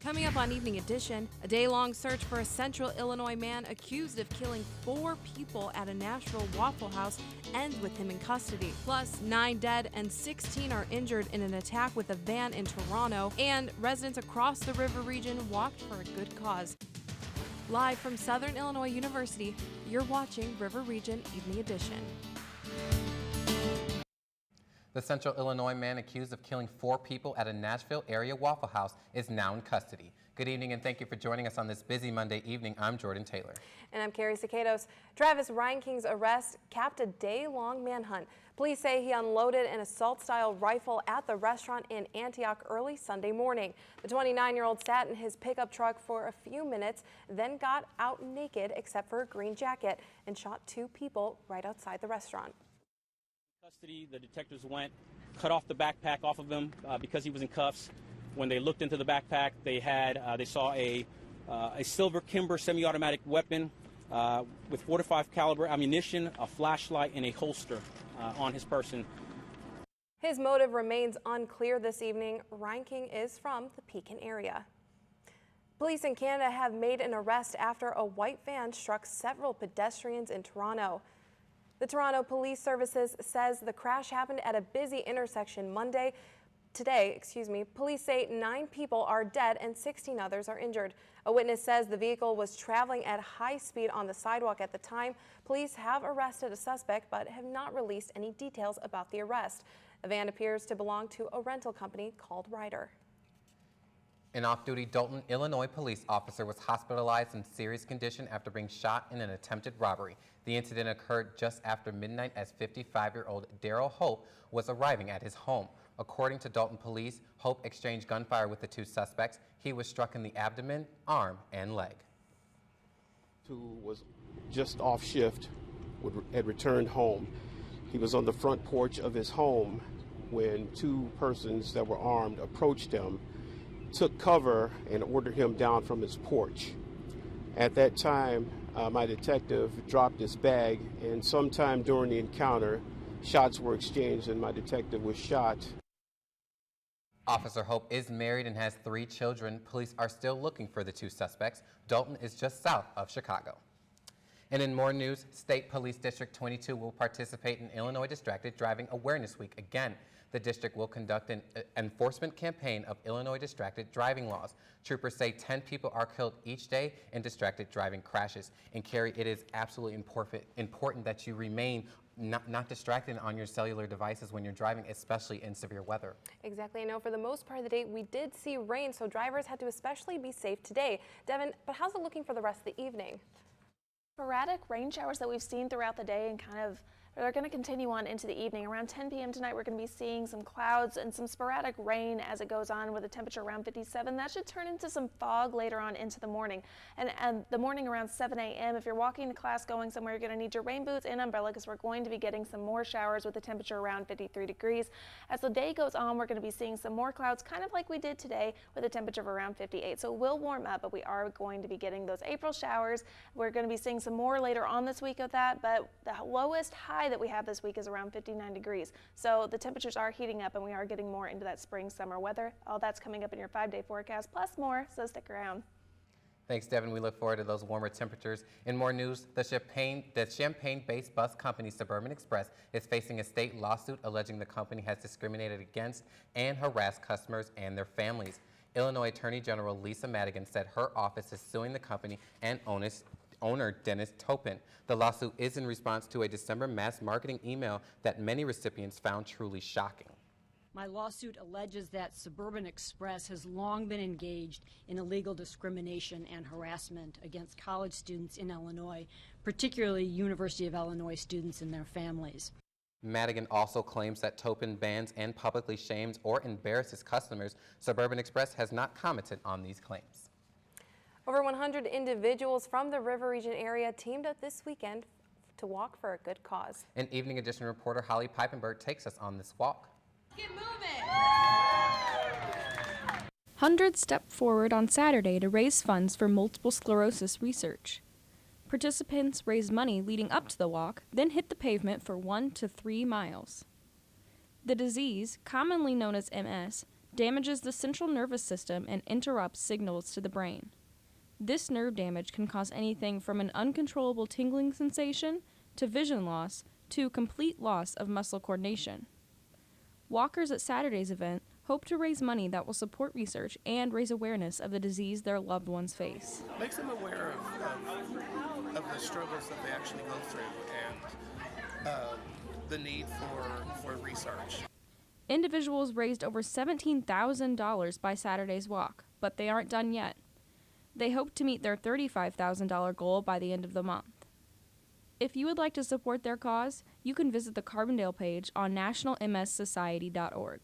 Coming up on Evening Edition, a day-long search for a Central Illinois man accused of killing 4 people at a Nashville Waffle House ends with him in custody. Plus, 9 dead and 16 are injured in an attack with a van in Toronto, and residents across the river region walked for a good cause. Live from Southern Illinois University, you're watching River Region Evening Edition. The Central Illinois man accused of killing 4 people at a Nashville area Waffle House is now in custody. Good evening and thank you for joining us on this busy Monday evening. I'm Jordan Taylor. And I'm Carrie Cicados. Travis Reinking's arrest capped a day-long manhunt. Police say he unloaded an assault-style rifle at the restaurant in Antioch early Sunday morning. The 29-year-old sat in his pickup truck for a few minutes, then got out naked except for a green jacket and shot 2 people right outside the restaurant. Custody, the detectives went, cut off the backpack off of him because he was in cuffs. When they looked into the backpack, they saw a silver Kimber semi-automatic weapon with .45 caliber ammunition, a flashlight, and a holster on his person. His motive remains unclear this evening. Reinking is from the Pekin area. Police in Canada have made an arrest after a white van struck several pedestrians in Toronto. The Toronto Police Services says the crash happened at a busy intersection today. Police say 9 people are dead and 16 others are injured. A witness says the vehicle was traveling at high speed on the sidewalk at the time. Police have arrested a suspect but have not released any details about the arrest. The van appears to belong to a rental company called Ryder. An off-duty Dalton, Illinois police officer was hospitalized in serious condition after being shot in an attempted robbery. The incident occurred just after midnight as 55-year-old Daryl Hope was arriving at his home. According to Dalton police, Hope exchanged gunfire with the 2 suspects. He was struck in the abdomen, arm, and leg. Who was just off shift, had returned home. He was on the front porch of his home when 2 persons that were armed approached him, took cover, and ordered him down from his porch. At that time, my detective dropped his bag, and sometime during the encounter, shots were exchanged and my detective was shot. Officer Hope is married and has 3 children. Police are still looking for the 2 suspects. Dalton is just south of Chicago. And in more news, State Police District 22 will participate in Illinois Distracted Driving Awareness Week again. The district will conduct an enforcement campaign of Illinois distracted driving laws. Troopers say 10 people are killed each day in distracted driving crashes. And Carrie, it is absolutely important that you remain not distracted on your cellular devices when you're driving, especially in severe weather. Exactly. I know for the most part of the day we did see rain, so drivers had to especially be safe today. Devin, but how's it looking for the rest of the evening? Sporadic rain showers that we've seen throughout the day and they're going to continue on into the evening. Around 10 p.m. tonight, we're going to be seeing some clouds and some sporadic rain as it goes on with a temperature around 57. That should turn into some fog later on into the morning. And the morning around 7 a.m., if you're walking to class, going somewhere, you're going to need your rain boots and umbrella because we're going to be getting some more showers with a temperature around 53 degrees. As the day goes on, we're going to be seeing some more clouds, kind of like we did today with a temperature of around 58. So it will warm up, but we are going to be getting those April showers. We're going to be seeing some more later on this week of that, but the lowest high that we have this week is around 59 degrees. So the temperatures are heating up and we are getting more into that spring summer weather. All that's coming up in your 5-day forecast plus more, so stick around. Thanks, Devin. We look forward to those warmer temperatures. In more news, the Champaign-based bus company Suburban Express is facing a state lawsuit alleging the company has discriminated against and harassed customers and their families. Illinois Attorney General Lisa Madigan said her office is suing the company and owner Dennis Topin. The lawsuit is in response to a December mass marketing email that many recipients found truly shocking. My lawsuit alleges that Suburban Express has long been engaged in illegal discrimination and harassment against college students in Illinois, particularly University of Illinois students and their families. Madigan also claims that Topin bans and publicly shames or embarrasses customers. Suburban Express has not commented on these claims. Over 100 individuals from the River Region area teamed up this weekend to walk for a good cause. An Evening Edition reporter Holly Peipenberg takes us on this walk. Get moving! Hundreds stepped forward on Saturday to raise funds for multiple sclerosis research. Participants raised money leading up to the walk, then hit the pavement for 1 to 3 miles. The disease, commonly known as MS, damages the central nervous system and interrupts signals to the brain. This nerve damage can cause anything from an uncontrollable tingling sensation to vision loss to complete loss of muscle coordination. Walkers at Saturday's event hope to raise money that will support research and raise awareness of the disease their loved ones face. Makes them aware of the struggles that they actually go through and the need for research. Individuals raised over $17,000 by Saturday's walk, but they aren't done yet. They hope to meet their $35,000 goal by the end of the month. If you would like to support their cause, you can visit the Carbondale page on nationalmssociety.org.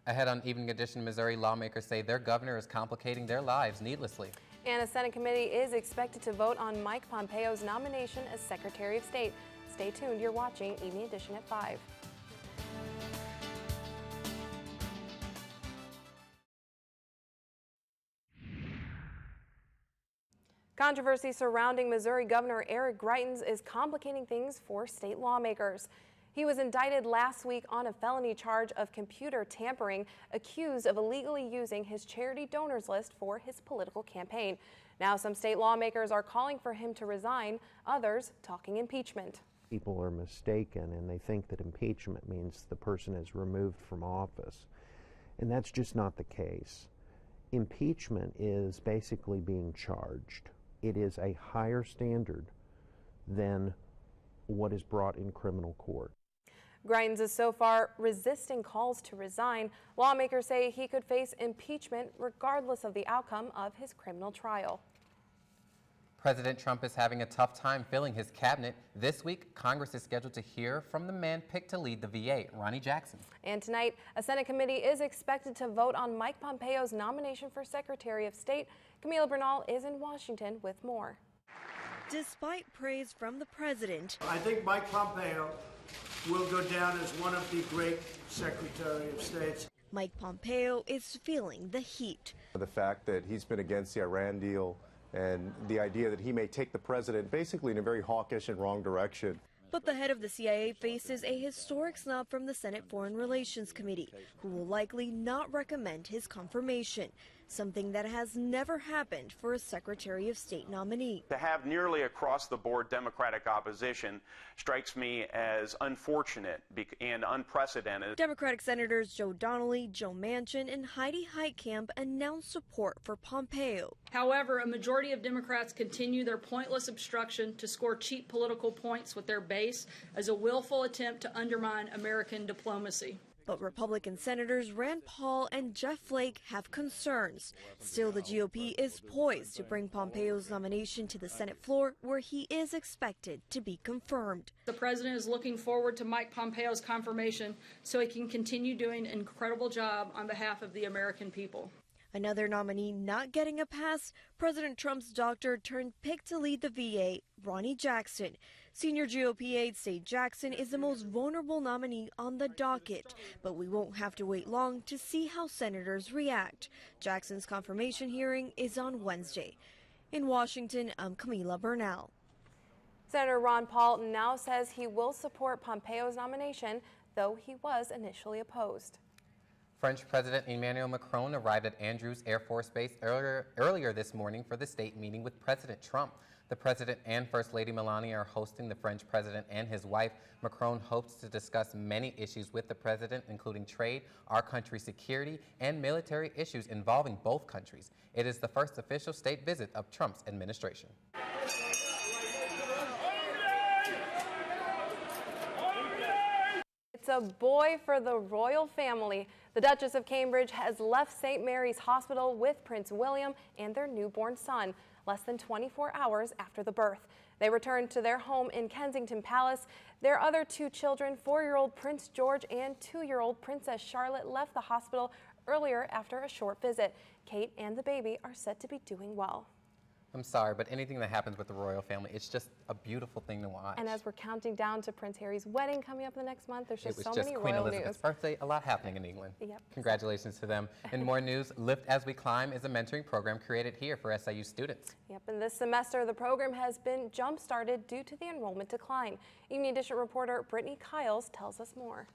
Ahead on Evening Edition, Missouri lawmakers say their governor is complicating their lives needlessly. And a Senate committee is expected to vote on Mike Pompeo's nomination as Secretary of State. Stay tuned. You're watching Evening Edition at 5. Controversy surrounding Missouri Governor Eric Greitens is complicating things for state lawmakers. He was indicted last week on a felony charge of computer tampering, accused of illegally using his charity donors list for his political campaign. Now some state lawmakers are calling for him to resign, others talking impeachment. People are mistaken and they think that impeachment means the person is removed from office. And that's just not the case. Impeachment is basically being charged. It is a higher standard than what is brought in criminal court. Greitens is so far resisting calls to resign. Lawmakers say he could face impeachment regardless of the outcome of his criminal trial. President Trump is having a tough time filling his cabinet. This week, Congress is scheduled to hear from the man picked to lead the VA, Ronnie Jackson. And tonight, a Senate committee is expected to vote on Mike Pompeo's nomination for Secretary of State. Camila Bernal is in Washington with more. Despite praise from the president, I think Mike Pompeo will go down as one of the great Secretary of States. Mike Pompeo is feeling the heat. The fact that he's been against the Iran deal and the idea that he may take the president basically in a very hawkish and wrong direction. But the head of the CIA faces a historic snub from the Senate Foreign Relations Committee, who will likely not recommend his confirmation, something that has never happened for a Secretary of State nominee. To have nearly across-the-board Democratic opposition strikes me as unfortunate and unprecedented. Democratic Senators Joe Donnelly, Joe Manchin, and Heidi Heitkamp announced support for Pompeo. However, a majority of Democrats continue their pointless obstruction to score cheap political points with their base as a willful attempt to undermine American diplomacy. But Republican Senators Rand Paul and Jeff Flake have concerns. Still, the GOP is poised to bring Pompeo's nomination to the Senate floor, where he is expected to be confirmed. The president is looking forward to Mike Pompeo's confirmation so he can continue doing an incredible job on behalf of the American people. Another nominee not getting a pass, President Trump's doctor turned pick to lead the VA, Ronnie Jackson. Senior GOP aides say Jackson is the most vulnerable nominee on the docket, but we won't have to wait long to see how senators react. Jackson's confirmation hearing is on Wednesday. In Washington, I'm Camila Bernal. Senator Ron Paul now says he will support Pompeo's nomination, though he was initially opposed. French President Emmanuel Macron arrived at Andrews Air Force Base earlier this morning for the state meeting with President Trump. The President and First Lady Melania are hosting the French President and his wife. Macron hopes to discuss many issues with the President, including trade, our country's security, and military issues involving both countries. It is the first official state visit of Trump's administration. It's a boy for the royal family. The Duchess of Cambridge has left St. Mary's Hospital with Prince William and their newborn son, less than 24 hours after the birth. They returned to their home in Kensington Palace. Their other two children, 4-year-old Prince George and 2-year-old Princess Charlotte, left the hospital earlier after a short visit. Kate and the baby are said to be doing well. I'm sorry, but anything that happens with the royal family, it's just a beautiful thing to watch. And as we're counting down to Prince Harry's wedding coming up the next month, there's just so many Queen royal Elizabeth's news. birthday, a lot happening in England. Yep. Congratulations to them. In more news, Lift As We Climb is a mentoring program created here for SIU students. Yep, and this semester the program has been jump-started due to the enrollment decline. Evening Edition reporter Brittany Kiles tells us more.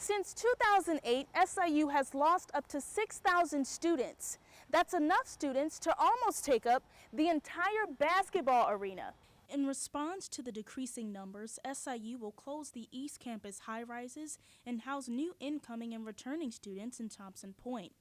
Since 2008, SIU has lost up to 6,000 students. That's enough students to almost take up the entire basketball arena. In response to the decreasing numbers, SIU will close the East Campus high-rises and house new incoming and returning students in Thompson Point.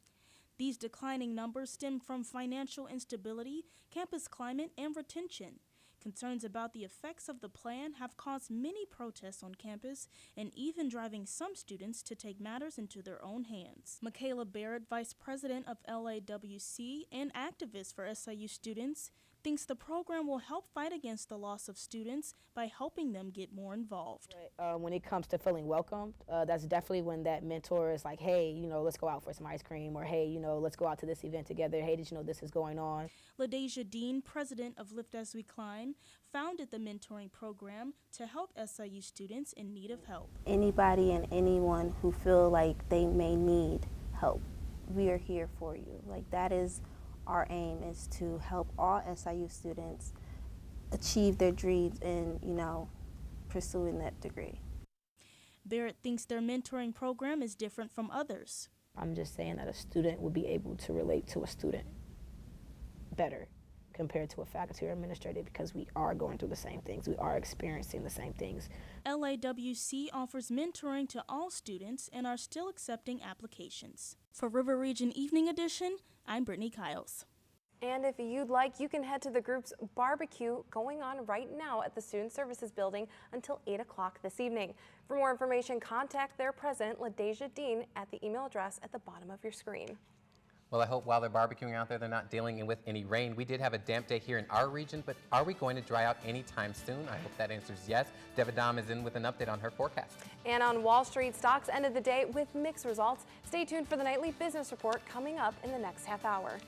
These declining numbers stem from financial instability, campus climate, and retention. Concerns about the effects of the plan have caused many protests on campus and even driving some students to take matters into their own hands. Michaela Barrett, Vice President of LAWC and activist for SIU students, thinks the program will help fight against the loss of students by helping them get more involved. When it comes to feeling welcomed, that's definitely when that mentor is like, hey, let's go out for some ice cream, or hey, let's go out to this event together. Hey, did you know this is going on? LaDeja Dean, president of Lift As We Climb, founded the mentoring program to help SIU students in need of help. Anybody and anyone who feel like they may need help, we are here for you. Like, that is our aim, is to help all SIU students achieve their dreams in, pursuing that degree. Barrett thinks their mentoring program is different from others. I'm just saying that a student will be able to relate to a student better compared to a faculty or administrator, because we are going through the same things. We are experiencing the same things. LAWC offers mentoring to all students and are still accepting applications. For River Region Evening Edition, I'm Brittany Kiles. And if you'd like, you can head to the group's barbecue going on right now at the Student Services Building until 8 o'clock this evening. For more information, contact their president, LaDeja Dean, at the email address at the bottom of your screen. Well, I hope while they're barbecuing out there, they're not dealing with any rain. We did have a damp day here in our region, but are we going to dry out anytime soon? I hope that answer is yes. Deva Dom is in with an update on her forecast. And on Wall Street, stocks ended the day with mixed results. Stay tuned for the nightly business report coming up in the next half hour.